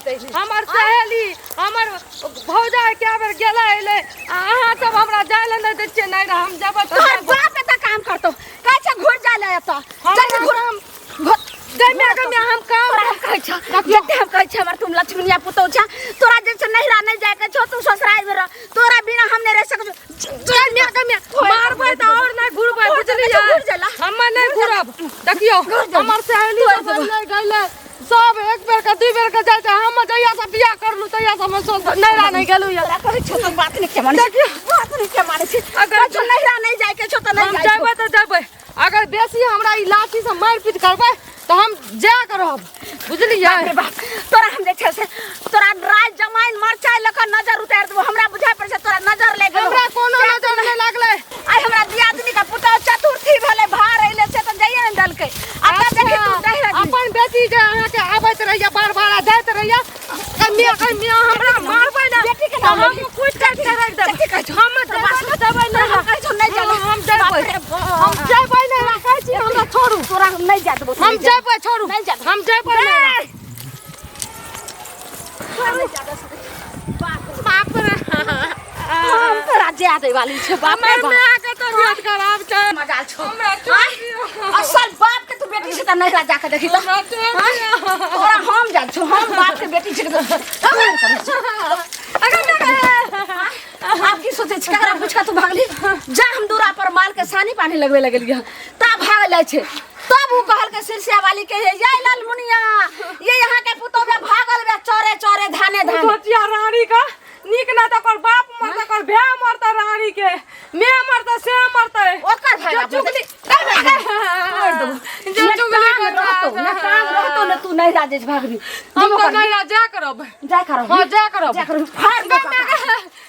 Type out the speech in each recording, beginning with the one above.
हमर सहेली हमर भौजा क्या बेर गेला एले अहाँ सब हमरा जाय ले नहीं दै छियै नहीं हम जब तोहर बाप एता काम करतो कहै छै घुर जाय ले एता जल्दी घुर गमे हम काम कहै छ जते हम कहै छ हमर तुम लक्ष्मीनिया पुतौ छ तोरा जे छ नहिरा नहीं जाय के छ तू ससुराल में रह तोरा बिना हम नहीं रह सकै गमे मारबै त और नहीं घुरबै बुझलियै हम नहीं घुरब देखियो हमर सहेली सब नहीं गइले सब एक बेर का दू बेर का जाय छै हम जइया से बियाह करलु तइया से हम नहिरा नहीं गेलु या कहै छ तो बात नहीं के माने देखियो बात नहीं के माने छी अगर तू नहिरा नहीं जाय के छ त नहीं जाय जइबै त जइबै अगर बेसी हमरा ई लाठी से मार पीट करबै तो हम जा करब बुझलियै तोरा हम देखे से तोरा राज जमाइन मरचाई लख नजर उतार देबो हमरा बुझाय पर से तोरा नजर ले गेलो हमरा कोनो नजर नहीं लागले आई हमरा दियादनी का पुता चतुर्थी भेले भार अइले से त जाइए न दलके आता देखि तू दहिरा अपन बेटी जे अहाँ के आबैत रहिया बार-बार जाइत रहिया कन्या हमरा मारबै ना बेटी के नाम हम कुछ काट के रख देब ठीक है हम देबै ना कहै छ नहीं जानो हम जइबै ना कहै छी हमरा छोड़ू तोरा हम नहीं जा देबो हम जइबै छोड़ू नहीं जा हम जइबै ना बाप रे हम तोरा जा दे वाली छ बाप रे हमर मां के तो रेट खराब छै मजाल छ हमरा असल बाप के तू बेटी से त नहीं जा के देखी त तोरा हम जा छ हम बाप के बेटी छ आप की सोचे छ ककरा पूछ के तू भागली जा हम दूरा पर माल के सानी पानी लगवे लगलिए ता भाग ले छ तब उ कहल के सिरसिया वाली के ये लाल मुनिया ये यहाँ के पुतो में भागल बे चोरे चोरे धाने धान सोचिया रानी का नीक ना त कर बाप मरता कर भे मरता रानी के मैं मरता से मरता ओकर भाई चुगली मार दो जो चुगली रहतो ना काम रहतो ना तू नहीं राजेश भागबी हम तो नहीं जा करब जा करो हां जा करब फाड़ दो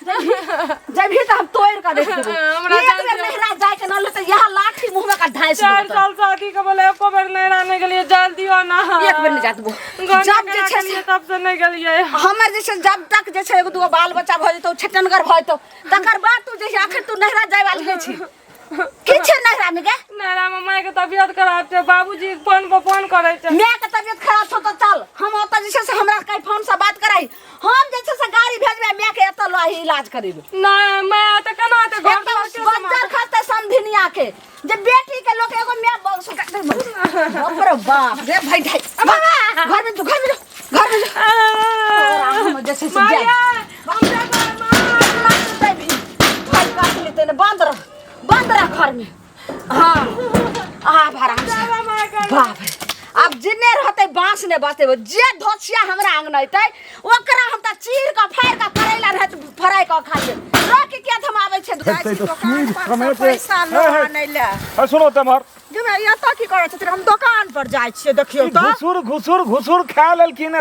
जब भी तो हम तोड़ का देख देबो हमरा एक बेर नहरा जाय के न ले त यहां लाठी मुंह में का ढाइस 4 साल शादी के बोले एको बेर नहीं रहने के लिए जान दियो ना एक बेर नहीं जा देबो जब जे छै तब से नहीं गेलिए हमर जे छै जब तक जे छै एगो दूगो बाल बच्चा भ जेतौ छटनगर भ जेतौ तकर बाद तू जे आखिर तू नहरा जाय वाली है छी किछ नहरा में गे नहरा में माय के तबियत खराब छै बाबूजी फोन पर फोन करे छै मैं के तबियत खराब छ त चल हम ओता जे छै से हमरा कई फोन से बात कराई हम जे छै से गाड़ी भेजबे मैं के एत लो इलाज करेबे नहीं मैं त केना त घर बच्चा खाते समधिनिया के जे बेटी के लोग एगो मैं बाप रे बाप रे भाई ढाई घर में जो हम जे छै से जाय हम भाई काट लेते ने बंद रह घर में हां आ भराम से बाप रे अब जिन्ने रहते बांस ने बाते जे धोसिया हमरा आंगन अइतै ओकरा हम त चीर के फाड़ के करैला रहत फराई के खा ले रोक के हम आबै छै दुकान पर पैसा न आनैले सुनो तमर जमे एता की करै छथिन हम दुकान पर जाय छियै देखियौ त घुसुर खा लेलखिन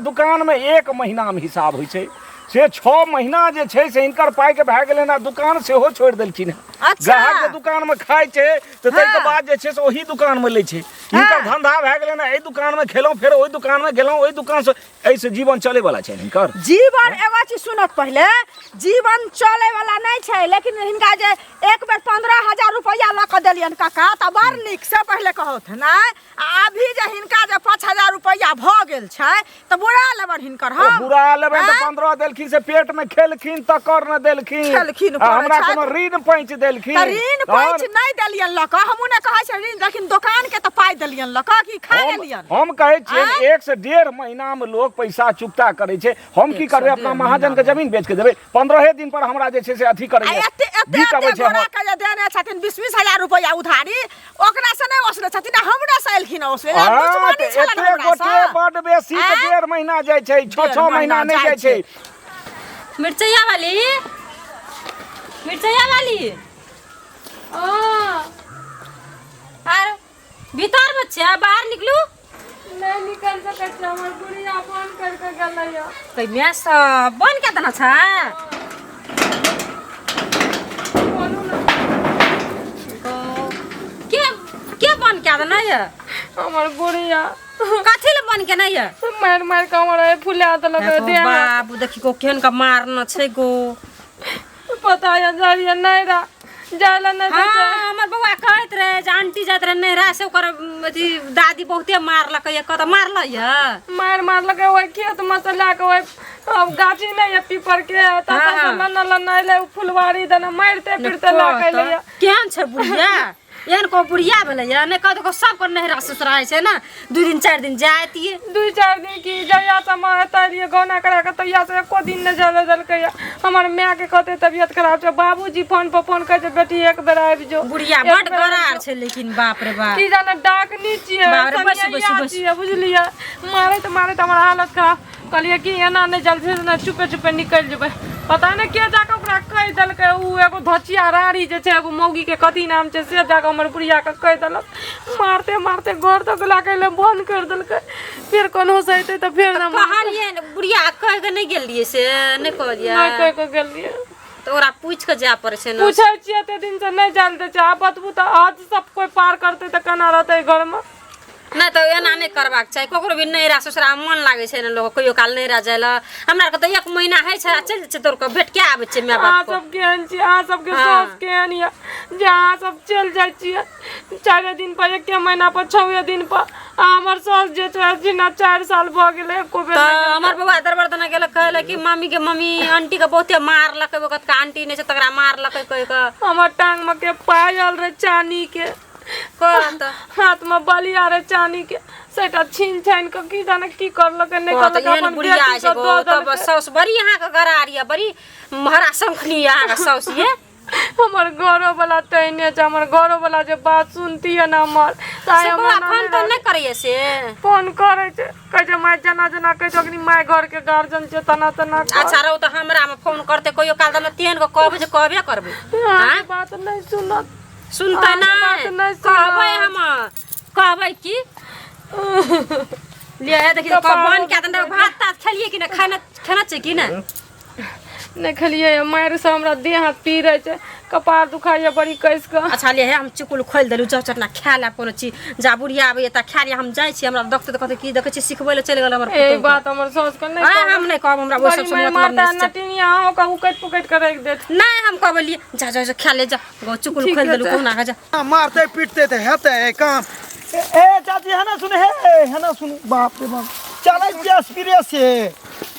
दुकान में 1 महीना में हिसाब होइ छै से 6 महीना जे छै से इनकर पाई के भाग गेलै ना दुकान से हो छोड़ देलखिन ग्राहक के दुकान में खाय छै त तै के बाद जे छै से ओही दुकान में लै छै इनकर धंधा भाग गेलै ना ए दुकान में खेलौ फेर ओही दुकान में गेलौ ओही दुकान से ऐसे जीवन चले वाला छै इनकर जीवन एगो चीज सुनत पहले जीवन चले वाला नहीं छै लेकिन हिनका जे एक बेर 15000 रुपया ल के देलियन काका त बड़ निक से पहले कहत ना अभी जे हिनका जे 5000 रुपया भ गेल छै त बुरा लेबर हिनकर हम बुरा लेबर त 15 देलखिन से पेट में खेलखिन त कर न देलखिन हमरा कोनो ऋण पैंच देलखिन त ऋण पैंच नहीं देलियन ल के हमहु ने कहै छै ऋण लेकिन दुकान के त पाई देलियन ल के कि खा लेलियन हम कहै छियै 1 से 1.5 महीना में लोग पैसा चुकता करे छै हम की करबै अपना महाजन के जमीन बेच के देबै 15 दिन पर हमरा जे छै से अथी करैया बीत आबै छै हमरा के जे देने छथिन 20-20000 रुपया उधारी ओकरा से नहीं ओसने छथिन हमरा से एलखिन ओसने दुश्मनी छलन हमरा से बड बेसी के 1.5 महीना जाय छै 6 महीना नहीं जाय छै मिर्चैया वाली अरे भीतर बच्चे बाहर निकलू नहीं निकल सकै छै हमर गुड़िया फोन करके गेलैया कई में सब बन के तना छ के बन के तना है हमर गुड़िया काथी ले बन के नहीं है मार के हमर फुला देलक दे बाबू देखी को केहन का मारना छै गो पता है जरिया नहीं रा जाला नहीं देते हाँ हमर बउआ कहत रहे जे आंटी जात रहे नहरा से ओकर अथी दादी बहुते मारलक ये कत मारल ये मार लगे वही खेत में से लाके वही अब गाछी नहीं है पीपर के तता से लन्ना ले फुलवारी देना मारते फिरते लाके ले केहन छै बुढ़िया एहन को बुढ़िया भेलै या ने कत को सब पर नहरा ससुराल छै ना 2 दिन 4 दिन जातिए 2-4 दिन की जया से मारता लिए गौना करा के तैया से एको दिन न जले दलकै हमर माय के कहते तबियत खराब छै बाबूजी फोन पर फोन कहै छै बेटी एक बेर आबि जो बुढ़िया बड गरार छै लेकिन बाप रे बाप की जाने डाकनी छियै बाप रे, बस, सनिया छियै बुझलियै मारैत हमर हालत खराब कहलिए कि एना नहीं जल्दी से चुपे चुपे निकल जेबै पता नहीं के जाके ओकरा कह दलकै उ एगो धचिया रारी जे छै एगो मौगी के कथी नाम छै से जाके हमर बुढ़िया के कह दलक मारते मारते घर तक लाके ले बंद कर दलकै फिर कोनो से अइतै त फिर ना कहलिए बुढ़िया कह के नहीं गेलिए से नहीं कहलिए नहीं कह के गेलिए तो ओरा पूछ के जा पड़े छै ना पूछै छियै ते दिन से नहीं जानते छै आब बतबू त आज सब कोई पार करते त केना रहतै घर में नहीं तो एना नहीं करबाक चाही ककरो भी नैरा ससुरा मन लागे छै ना लोग कहियो काल नैरा जायला हमरा के त 1 महीना है छै चल छै तोर के भेट के आबै छै माय बाप को सब केहन छी आ सब के सास केहन या जहाँ सब चल जाय छियै 4 दिन पर 1 महीना पर 6 दिन पर हमर सास जे छै जिना 4 साल भ गेलै एको बेर हमर बउआ दरबरदना गेल कहले कि मम्मी के मम्मी आंटी के बहुते मारलक वक्त का आंटी ने से तकरा मारलक कह के हमर टांग में के पायल रे चानी के कहत हाथ में बलिया रे चानी के सेटा छीन छान के की जाने की करलक नहीं करलक अपन बुढ़िया छै गो तब साउस बड़ी यहाँ के गरारिया बड़ी महरा संखनी यहाँ के साउस ये हमर घरो वाला तैने छै हमर घरो वाला जे बात सुनती है ना हमर ताय सब फोन तो नहीं करिए से फोन करे छै कह जे माय जना कह जकनी माय घर के गार्जियन छै तना अच्छा रहो तो हमरा में फोन करते कोई काल दम तेन को कहबे जे कहबे करबे हां बात नहीं सुनत सुनते नहीं कहबै हम कहबै की ले देखि बन के त भात तात खेलिए कि ना खाना छै कि ना नहीं खेलिए मार से हमरा देह हाथ पीरे छै कपार दुखाइए बड़ी कैस के अच्छा ले हम चुकुल खोल देलु चटना खा ले कोनो चीज जा बुढ़िया आबे त खा ले हम जाय छी हमरा देखते त कहते की देखे छी सिखबै ले चल गेल हमर ए बात हमर सास के नहीं हम नहीं कहब हमरा वो सब से मतलब नहीं नटिनिया हो का उकट पुकट के रख देत नहीं हम कहब लिए जा खा ले जा गो चुकुल खोल देलु कोना का जा मारते पीटते थे हेते काम ए चाची है ना सुन है ना सुन बाप रे बाप चले जे स्पिरे से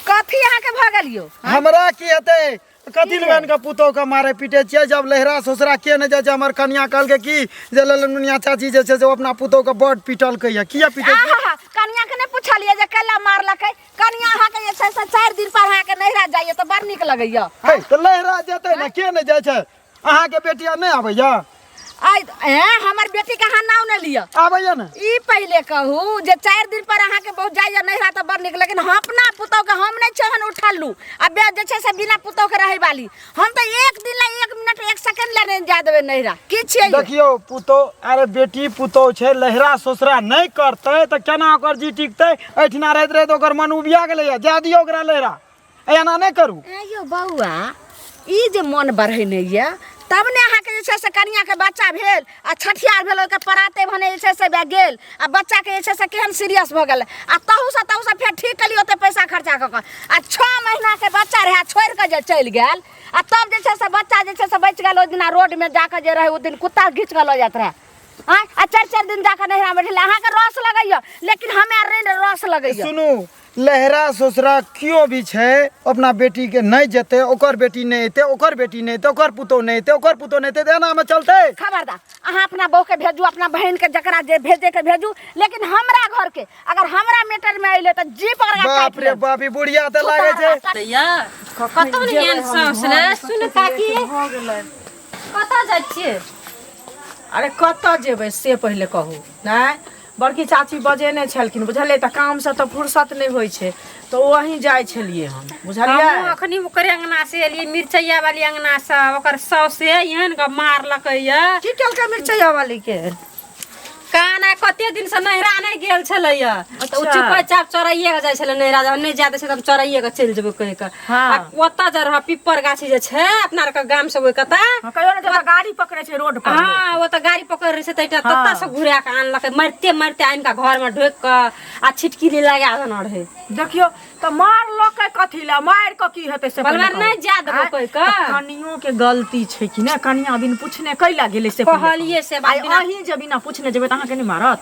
कथी यहाँ के भगलियो हमरा की हेते कथी लगन का पुतो का मारे पीटे छिए जब लहरा ससुरा के न जे हमर कन्या कहल के की जे ललनुनिया चाची जे छै से अपना पुतो के बड पीटल कहिया किया पीटे कन्या के ने पूछलिए जे केला मारलकै कन्या अहाँ के जे छै से 4 दिन पर अहाँ के नहिरा जाइए तो बड़ निक लगैया हे त लहरा जेतै न के न जाय छै अहाँ के बेटिया नहीं आबैया आई हमर बेटी के अहाँ नाम न लिया आबैया न ई पहले कहू जे 4 दिन पर अहाँ के बहुत जाइए नहिरा तो बड़ निक लेकिन हम अपना पुतो के हम नहीं छहन उठलू अब जे छै से बिना पुतो के रहै वाली हम तो 1 दिन ला 1 मिनट 1 सेकंड ला नहीं जा देबे नहिरा की छियै देखियो पुतो अरे बेटी पुतो छै लहरा ससुरा नहीं करतै त केना ओकर जी टिकतै एठना रहत रहे त ओकर मन उबिया गेलै जा दियो ओकरा लहरा एना नहीं करू आयो बौआ ई जे मन बढ़ेने ये तब ने अहाँ के जे छै से कन्या के बच्चा भेल आ छठियार भेल ओके पराते भने जे छै से बे गेल आ बच्चा के जे छै से केहन सीरियस भ गेल आ तहु से फेर ठीक कलियो ओते पैसा खर्चा क के आ 6 महीना के बच्चा रहे छोड़ के जे चल गेल आ तब जे छै से बच्चा जे छै से बच गेल ओ दिन रोड में जाके जे रहे ओ दिन कुत्ता घीच के ल जात रहे आ 4 दिन जाके नहिरा में अहाँ के रस लगैया लेकिन हमे रे रस लगैया सुनू लहरा ससुरा कियो भी छै अपना बेटी के नहीं जेते ओकर बेटी नहीं एते ओकर बेटी नहीं एते ओकर पुतो नहीं एते ओकर पुतो नहीं एते एना में चलते खबरदार अहाँ अपना बहू के भेजू अपना बहन के जकरा जे भेजे के भेजू लेकिन हमरा घर के अगर हमरा मैटर में आइले त जी पकड़ के बाप रे बाप ई बुढ़िया त लागे छै दैया कतौ नहीं एन साउस रे सुन काकी हो गेलै कतौ जाय छिए अरे कत जेबै से पहले कहू नहीं बड़की चाची बजेने छलखिन बुझलिए त काम से तो फुर्सत नहीं होय छै तो वहीं जाय छलिए हम बुझलिए हम अखनी ओकर अंगना से एलिए मिर्चैया वाली अंगना से ओकर साउस एहन के मारलकैया की केलकै मिर्चैया वाली के काना कते दिन से नहिरा नहीं गेल छलैया त उ चुपचाप चोराइए के जाय छले नहिरा जब नहीं जाते से हम चोराइए के चल जेबै कह के हाँ। आ ओता जे रह पिपर गाछी जे छै अपना आर के गाम से ओइ कता कहियो ने जब गाड़ी पकड़े छै रोड पर हां वो त गाड़ी पकड़ रही छै तटा तत्ता से घुरा के आनलक मारते मारते आइन का घर में ढोक के आ छिटकी ले लगा देना रहे देखियो तो मार लोके कथी ला मार क की हेतै से बलवार नहीं जा देबो कोई का कनियो के गलती छै कि ना कनिया बिन पूछने कैला गेलै से कहलिए से बात बिना अहीं जे बिना पूछने जेबै त अहाँ के नहीं मारत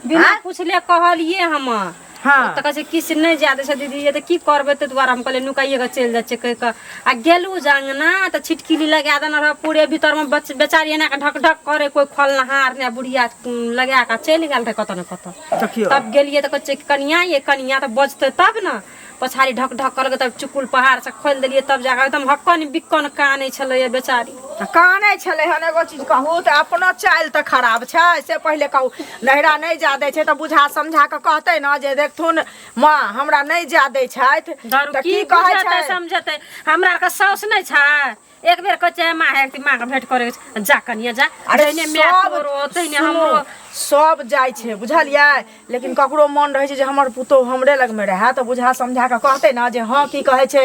बिना पूछले कहलिए हम हाँ तो कहे किस नहीं जादे से दीदी ये तो की करबे तो द्वारा हम कहले नुकाइए के चल जाचे कह के आ गेलू जांगना तो छिटकिली लगा देना रह पूरे भीतर में बेचारी ना के ढक ढक करे कोई खल नहार ने बुढ़िया लगा के चल गेल रहे कत न कत देखियो तब गेलिए तो कहे कनिया ये कनिया तो बजते तब ना पछाड़ी ढक ढक करके तब चुकुल पहाड़ से खोल देलिए तब जाकर एकदम हक्कन बिक्कन काने छले ये बेचारी काने छले हन एगो चीज कहू त अपना चाल त खराब छै से पहले कहू नहिरा नहीं जा दै छै त बुझा समझा के कहतै न जे देखथुन माँ हमरा नहीं जा दै छथि त की कहै छै समझतै हमरा के साउस नहीं छै एक बेर कहे माँ है माँ के भेंट करे जा कनिया जा अरे ने मैं तोरो तइने हमरो सब जाय छै बुझलियै लेकिन ककरो मन रहै छै जे हमर पुतो हमरे लग में रहे त बुझा समझा के कहतै न जे हां की कहै छै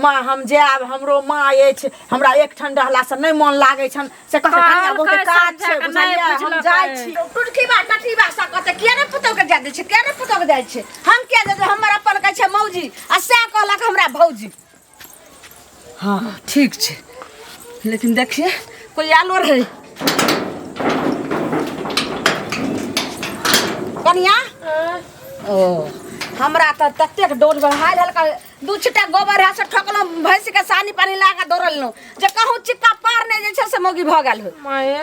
माँ हम जाब हमरो माँ अछि हमरा एक ठन रहला से नहीं मन लागै छन से कहै कनिया बहुत काज छै बुझलियै हम जाय छी टुटकी बात टटी भाषा कहते के ने पुतौ के जा दै छै के ने पुतौ के जाइ छै हम के दे हमर अपन कहै छै मौजी आ से कहलक हमरा भौजी हाँ ठीक छै लेकिन देखिए कोई आलो रहे कनिया ओ हमरा त ततेक डोल बढ़ाइल हल्का दू छिटा गोबर है से ठोकलो भैंस के सानी पानी लागा दौड़लनो जे कहूँ चिक्का पार नहीं जे छै से मोगी भ गेल हो माये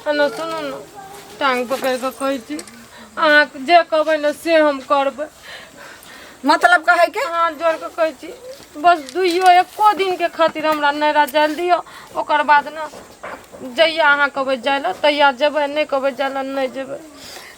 न सुनो न टांग पकड़ के कहै छी अहाँ जे कहबै न से हम करबै मतलब कहे के हाथ जोड़ के कहै छी बस दुइयो एको दिन के खातिर हमरा नैरा जाल दियो ओकर बाद न जइया अहाँ कहबै जाइला तैया जेबै नहीं कहबै जाइला नहीं जेबै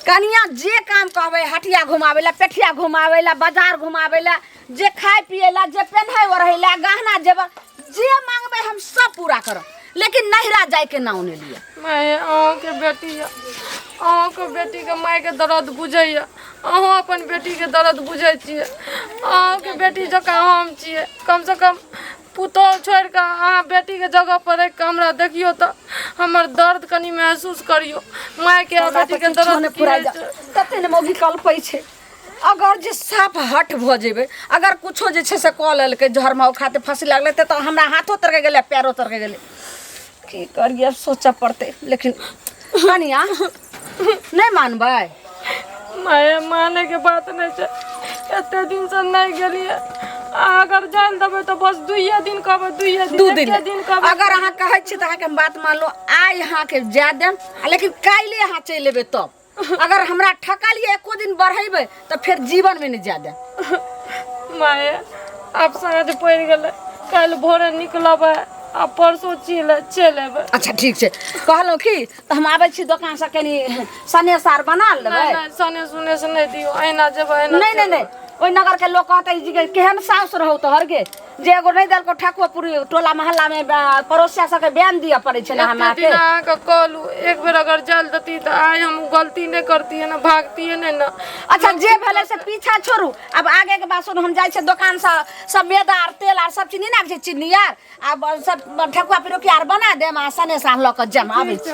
कनिया जे काम कहबै हटिया घुमावेला पेठिया घुमावेला बाजार घुमावेला जे खाए पिएला जे पहनाए ओढ़ेला गहना जेवर जे मांगबै हम सब पूरा करब लेकिन नहिरा जाए के नाव ने लिए माये अहाँ के बेटी है अहाँ के बेटी के माय के दर्द बुझैया अहाँ अपन बेटी के दर्द बुझै छियै अहाँ के बेटी जकाँ हम छियै कम से कम पुतौह छोड़ के अहाँ बेटी के जगह पर रख के हमरा देखियो तो हमर दर्द कनी महसूस करियो माय के आ बेटी के दर्द पूरा तते ने मौगी कल्पै छै अगर जे साफ हट भ जेबै अगर कुछो जे छै से क लेलकै झरमाउ खाते फंसी लागले त हमरा हाथो तर के गेलै पैरो तर के गेलै की करिए सोचा पड़ते लेकिन कनिया नहीं मानबै माये माने के बात नहीं छै एते दिन से नहीं गेलिए अगर जान देबै तो बस दुइये दिन कहबै दू दिन कहबै अगर अहाँ कहै छी त अहाँ के बात मान लो आइ अहाँ के जा देम लेकिन काल्हि अहाँ चलि एबै तब अगर हमरा ठकालिए एको दिन बढ़ेबै त फिर जीवन में नहीं जा देम माये आप साँझ पड़ गेलै काल्हि भोरे निकलबै आ परसों चल एबै अच्छा ठीक छै कहलहुँ की तऽ हम आबै छी दोकान से कनी सने सार बना लेबै नहीं सने सुने से नहीं दियो अहिना जेबै अहिना नहीं नहीं ओइ नगर के लोग कहते जी के केहन साउस रहौ तोहर के जे एगो नहीं दल को ठकुआ पूरी टोला मोहल्ला में पड़ोसिया सबके बयान दिया पड़े छै ना हमरा के के कहलू एक बेर अगर जल देती तो आज हम गलती नहीं करती है ना भागती है ना अच्छा जे भेले से पीछा छोड़ू अब आगे के बात सुन हम जाय छै दुकान से सब मैदा आर तेल आर सब चीज नहीं ना छै चीनी आर अब सब ठकुआ पिरोकी आर बना देम आ सने साल ल के जम आबै छै।